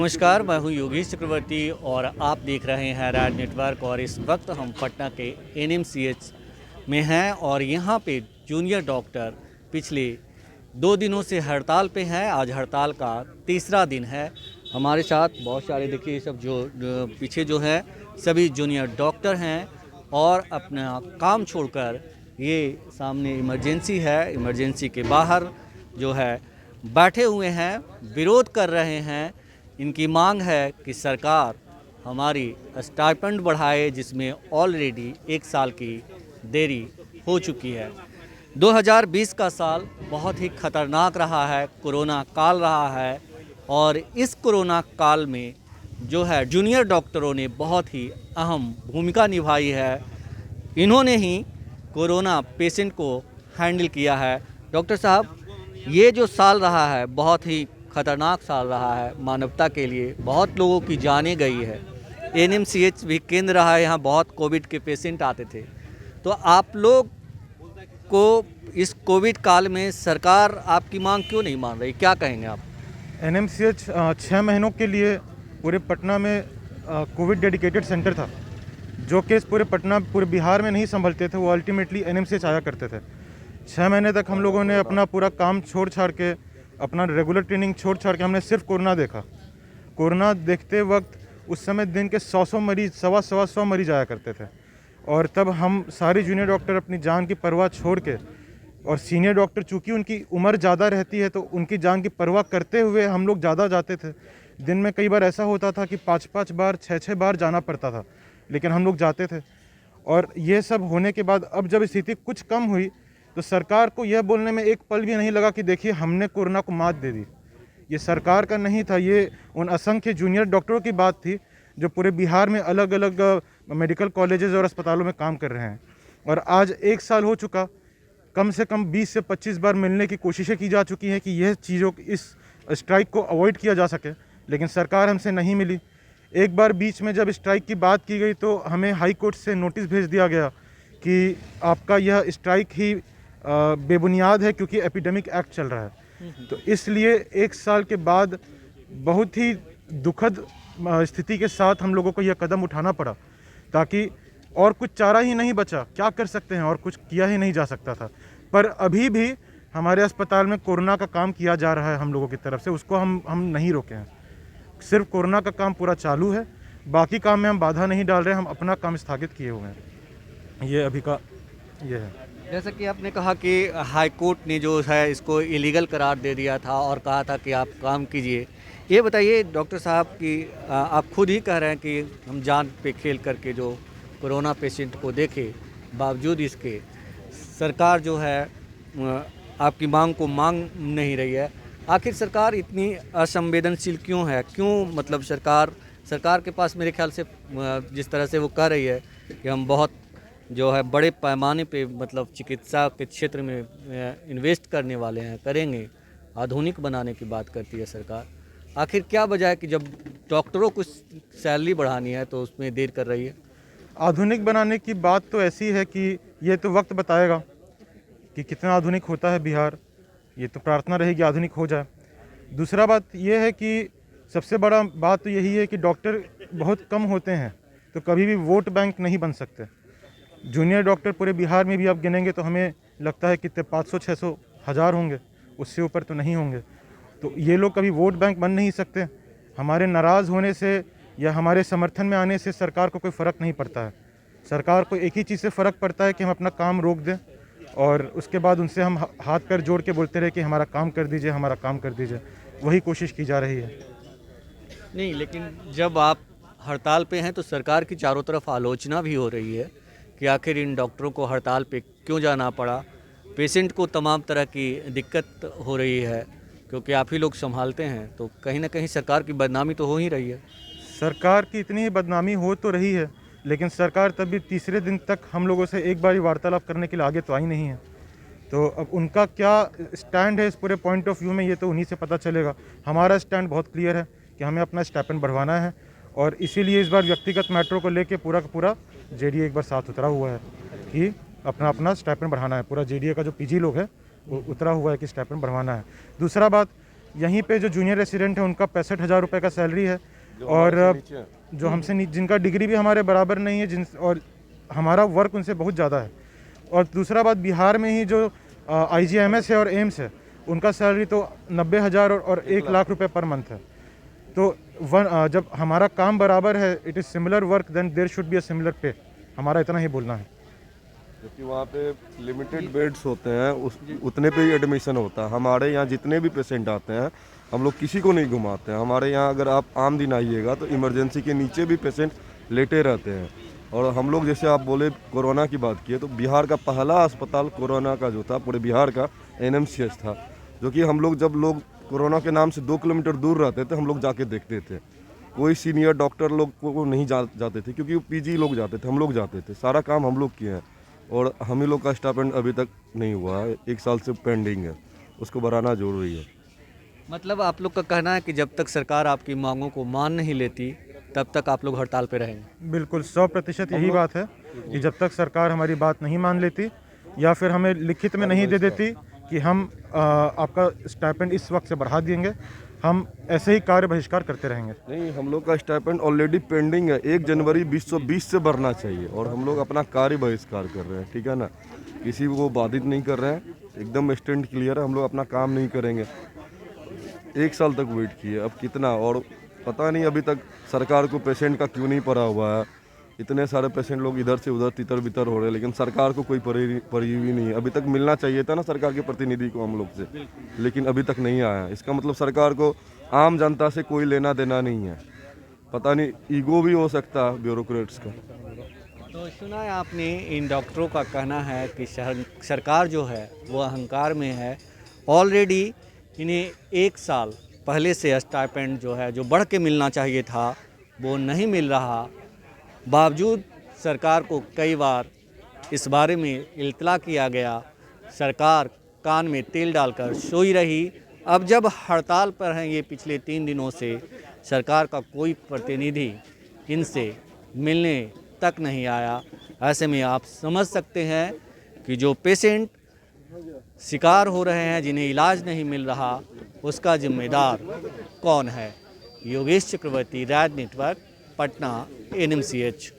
नमस्कार, मैं हूं योगेश चक्रवर्ती और आप देख रहे हैं राड नेटवर्क। और इस वक्त हम पटना के एनएमसीएच में हैं और यहां पे जूनियर डॉक्टर पिछले 2 दिनों से हड़ताल पे हैं। आज हड़ताल का तीसरा दिन है। हमारे साथ बहुत सारे देखिए सब जो पीछे जो है सभी जूनियर डॉक्टर हैं और अपना काम छोड़कर ये सामने इमरजेंसी है, इमरजेंसी के बाहर जो है बैठे हुए हैं, विरोध कर रहे हैं। इनकी मांग है कि सरकार हमारी स्टाइपेंड बढ़ाए, जिसमें ऑलरेडी 1 साल की देरी हो चुकी है। 2020 का साल बहुत ही खतरनाक रहा है, कोरोना काल रहा है और इस कोरोना काल में जो है जूनियर डॉक्टरों ने बहुत ही अहम भूमिका निभाई है। इन्होंने ही कोरोना पेशेंट को हैंडल किया है। डॉक्टर साहब, ये जो साल रहा है बहुत ही खतरनाक साल रहा है मानवता के लिए। बहुत लोगों की जानें गई है। एनएमसीएच भी केंद्र रहा है, यहाँ बहुत कोविड के पेशेंट आते थे। तो आप लोग को इस कोविड काल में सरकार आपकी मांग क्यों नहीं मान रही, क्या कहेंगे आप? एनएमसीएच 6 महीनों के लिए पूरे पटना में कोविड डेडिकेटेड सेंटर था। जो केस पूरे बिहार में नहीं संभलते थे वो अल्टीमेटली एनएमसीएच आया करते थे। 6 महीने तक हम लोगों ने अपना पूरा काम छोड़ छाड़ के, अपना रेगुलर ट्रेनिंग छोड़ छाड़ के हमने सिर्फ कोरोना देखा। कोरोना देखते वक्त उस समय दिन के 100 मरीज, 100 मरीज आया करते थे। और तब हम सारे जूनियर डॉक्टर अपनी जान की परवाह छोड़ के, और सीनियर डॉक्टर चूँकि उनकी उम्र ज़्यादा रहती है तो उनकी जान की परवाह करते हुए हम लोग ज़्यादा जाते थे। दिन में कई बार ऐसा होता था कि 5-5 बार, 6-6 बार जाना पड़ता था, लेकिन हम लोग जाते थे। और ये सब होने के बाद अब जब स्थिति कुछ कम हुई तो सरकार को यह बोलने में एक पल भी नहीं लगा कि देखिए हमने कोरोना को मात दे दी। ये सरकार का नहीं था, ये उन असंख्य जूनियर डॉक्टरों की बात थी जो पूरे बिहार में अलग अलग मेडिकल कॉलेजेस और अस्पतालों में काम कर रहे हैं। और आज 1 साल हो चुका, कम से कम 20 से 25 बार मिलने की कोशिशें की जा चुकी हैं कि यह चीज़ों, इस स्ट्राइक को अवॉइड किया जा सके, लेकिन सरकार हमसे नहीं मिली। एक बार बीच में जब स्ट्राइक की बात की गई तो हमें हाई कोर्ट से नोटिस भेज दिया गया कि आपका यह स्ट्राइक ही बेबुनियाद है क्योंकि एपिडेमिक एक्ट चल रहा है। तो इसलिए 1 साल के बाद बहुत ही दुखद स्थिति के साथ हम लोगों को यह कदम उठाना पड़ा, ताकि और कुछ चारा ही नहीं बचा। क्या कर सकते हैं, और कुछ किया ही नहीं जा सकता था। पर अभी भी हमारे अस्पताल में कोरोना का काम किया जा रहा है हम लोगों की तरफ से, उसको हम नहीं रोके हैं। सिर्फ कोरोना का काम पूरा चालू है, बाकी काम में हम बाधा नहीं डाल रहे हैं, हम अपना काम स्थगित किए हुए हैं। ये अभी का ये है। जैसा कि आपने कहा कि हाई कोर्ट ने जो है इसको इलीगल करार दे दिया था और कहा था कि आप काम कीजिए। ये बताइए डॉक्टर साहब कि आप खुद ही कह रहे हैं कि हम जान पे खेल करके जो कोरोना पेशेंट को देखे, बावजूद इसके सरकार जो है आपकी मांग को मांग नहीं रही है। आखिर सरकार इतनी असंवेदनशील क्यों है? क्यों मतलब सरकार के पास मेरे ख्याल से जिस तरह से वो कह रही है कि हम बहुत जो है बड़े पैमाने पे मतलब चिकित्सा के क्षेत्र में इन्वेस्ट करने वाले हैं, करेंगे, आधुनिक बनाने की बात करती है सरकार। आखिर क्या वजह है कि जब डॉक्टरों को सैलरी बढ़ानी है तो उसमें देर कर रही है? आधुनिक बनाने की बात तो ऐसी है कि ये तो वक्त बताएगा कि कितना आधुनिक होता है बिहार। ये तो प्रार्थना रहेगी आधुनिक हो जाए। दूसरा बात ये है कि सबसे बड़ा बात तो यही है कि डॉक्टर बहुत कम होते हैं, तो कभी भी वोट बैंक नहीं बन सकते। जूनियर डॉक्टर पूरे बिहार में भी आप गिनेंगे तो हमें लगता है कितने 500, 600, 1000 होंगे, उससे ऊपर तो नहीं होंगे। तो ये लोग कभी वोट बैंक बन नहीं सकते। हमारे नाराज़ होने से या हमारे समर्थन में आने से सरकार को कोई फ़र्क नहीं पड़ता है। सरकार को एक ही चीज़ से फ़र्क पड़ता है कि हम अपना काम रोक दें और उसके बाद उनसे हम हाथ पैर जोड़ के बोलते रहे कि हमारा काम कर दीजिए, हमारा काम कर दीजिए। वही कोशिश की जा रही है। नहीं, लेकिन जब आप हड़ताल पे हैं तो सरकार की चारों तरफ आलोचना भी हो रही है कि आखिर इन डॉक्टरों को हड़ताल पे क्यों जाना पड़ा। पेशेंट को तमाम तरह की दिक्कत हो रही है क्योंकि आप ही लोग संभालते हैं, तो कहीं ना कहीं सरकार की बदनामी तो हो ही रही है। सरकार की इतनी ही बदनामी हो तो रही है, लेकिन सरकार तब भी तीसरे दिन तक हम लोगों से एक बार वार्तालाप करने के लिए आगे तो आई नहीं है। तो अब उनका क्या स्टैंड है इस पूरे पॉइंट ऑफ व्यू में, ये तो उन्हीं से पता चलेगा। हमारा स्टैंड बहुत क्लियर है कि हमें अपना स्टाइपेंड बढ़वाना है, और इसीलिए इस बार व्यक्तिगत मैटरों को लेके पूरा का पूरा जेडीए एक बार साथ उतरा हुआ है कि अपना स्टाइपेंड बढ़ाना है। पूरा जेडीए का जो पीजी लोग है वो उतरा हुआ है कि स्टाइपेंड बढ़वाना है। दूसरा बात, यहीं पे जो जूनियर रेसिडेंट है उनका 65,000 रुपये का सैलरी है, और जो हमसे जिनका डिग्री भी हमारे बराबर नहीं है, और हमारा वर्क उनसे बहुत ज़्यादा है। और दूसरा बात, बिहार में ही जो IGMS है और एम्स है, उनका सैलरी तो 90,000 और 1 लाख रुपए पर मंथ है। तो जब हमारा काम बराबर है, it is similar work, then there should be a similar pay. हमारा इतना ही बोलना है। क्योंकि वहाँ पे लिमिटेड बेड्स होते हैं, उतने पे ही एडमिशन होता है। हमारे यहाँ जितने भी पेशेंट आते हैं, हम लोग किसी को नहीं घुमाते हैं। हमारे यहाँ अगर आप आम दिन आइएगा तो इमरजेंसी के नीचे भी पेशेंट लेटे रहते हैं। और हम लोग, जैसे आप बोले कोरोना की बात किए, तो बिहार का पहला अस्पताल कोरोना का जो था पूरे बिहार का NMCH था, जो कि हम लोग जब लोग कोरोना के नाम से 2 किलोमीटर दूर रहते थे, हम लोग जाके देखते थे। कोई सीनियर डॉक्टर लोग को नहीं जाते थे, क्योंकि वो PG लोग जाते थे, हम लोग जाते थे। सारा काम हम लोग किए हैं, और हम ही लोग का स्टाइपेंड अभी तक नहीं हुआ है, 1 साल से पेंडिंग है। उसको बढ़ाना जरूरी है। मतलब आप लोग का कहना है कि जब तक सरकार आपकी मांगों को मान नहीं लेती तब तक आप लोग हड़ताल पे रहेंगे? बिल्कुल 100% यही बात है कि जब तक सरकार हमारी बात नहीं मान लेती या फिर हमें लिखित में नहीं दे देती कि हम आपका स्टाइपेंड इस वक्त से बढ़ा देंगे, हम ऐसे ही कार्य बहिष्कार करते रहेंगे। नहीं, हम लोग का स्टाइपेंड ऑलरेडी पेंडिंग है। 1 जनवरी 2020 से बढ़ना चाहिए, और हम लोग अपना कार्य बहिष्कार कर रहे हैं, ठीक है ना। किसी को बाधित नहीं कर रहे हैं, एकदम स्टैंड क्लियर है। हम लोग अपना काम नहीं करेंगे। 1 साल तक वेट किए, अब कितना, और पता नहीं अभी तक सरकार को पेशेंट का क्यों नहीं पड़ा हुआ है। इतने सारे पेशेंट लोग इधर से उधर तितर बितर हो रहे हैं, लेकिन सरकार को कोई पड़ी हुई नहीं है। अभी तक मिलना चाहिए था ना सरकार के प्रतिनिधि को हम लोग से, लेकिन अभी तक नहीं आया। इसका मतलब सरकार को आम जनता से कोई लेना देना नहीं है। पता नहीं ईगो भी हो सकता है ब्यूरोक्रेट्स का। तो सुना है आपने, इन डॉक्टरों का कहना है कि सरकार जो है वो अहंकार में है। ऑलरेडी इन्हें 1 साल पहले से स्टाइपेंड जो है, जो बढ़ के मिलना चाहिए था, वो नहीं मिल रहा। बावजूद सरकार को कई बार इस बारे में इल्तला किया गया, सरकार कान में तेल डालकर सोई रही। अब जब हड़ताल पर हैं ये पिछले 3 दिनों से, सरकार का कोई प्रतिनिधि इनसे मिलने तक नहीं आया। ऐसे में आप समझ सकते हैं कि जो पेशेंट शिकार हो रहे हैं, जिन्हें इलाज नहीं मिल रहा, उसका जिम्मेदार कौन है। योगेश चक्रवर्ती, राज नेटवर्क, पटना, NMCH।